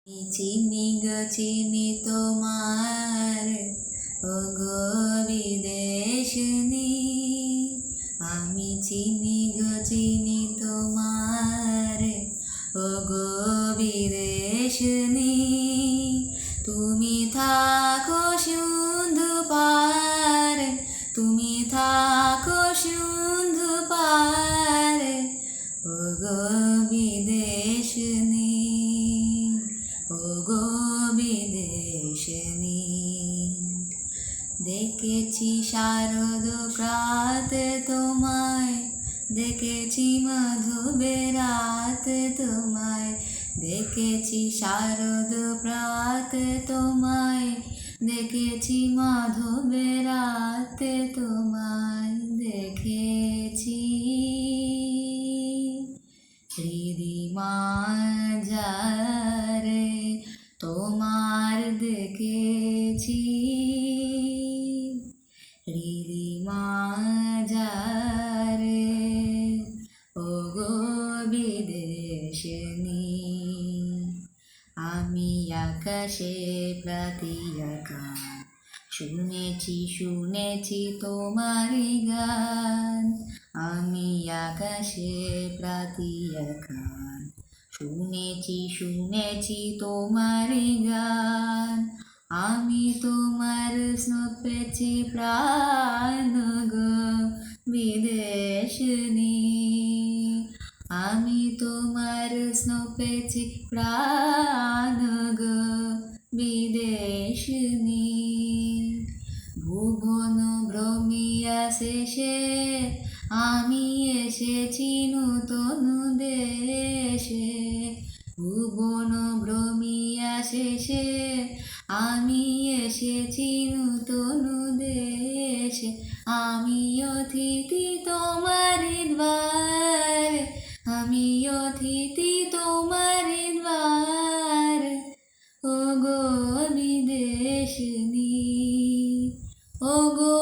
চিনি গো চিনি তোমার ওগো বিদেশিনী, আমি চিনি গো চিনি তোমার ওগো বিদেশিনী। তুমি থাকো সিন্ধু পারে, তুমি থাকো সিন্ধু পারে ওগো বিদেশিনী, ওগো বিদেশিনী। দেখেছি শারদ প্রাতে তোমায়, দেখেছি মাধবের রাতে তোমায়, দেখেছি শারদ প্রাতে তোমায়, দেখেছি মাধবের রাতে তোমায়, দেখেছি হৃদি মাঝারে তোমার দেখেছি, হৃদি মাঝারে ওগো বিদেশিনী। আমি আকাশে প্রাতি গান শুনেছি শুনেছি তোমারই গান, আমি আকাশে প্রাতি গান শুনেছি শুনেছি তোমারই গান। আমি তোমার স্নেহ পেয়েছি প্রাণ গো বিদেশিনী, আমি তোমার স্নেহ পেয়েছি প্রাণ গো বিদেশিনী। ভুবন ভ্রমিয়া শেষে আমি এসেছি নূতন দেশে, ভুবন ভ্রমিয়া শেষে আমি এসেছি নূতন দেশে। আমি অতিথি তোমারি দ্বারে, আমি অতিথি তোমারি দ্বারে ওগো বিদেশিনী, ওগো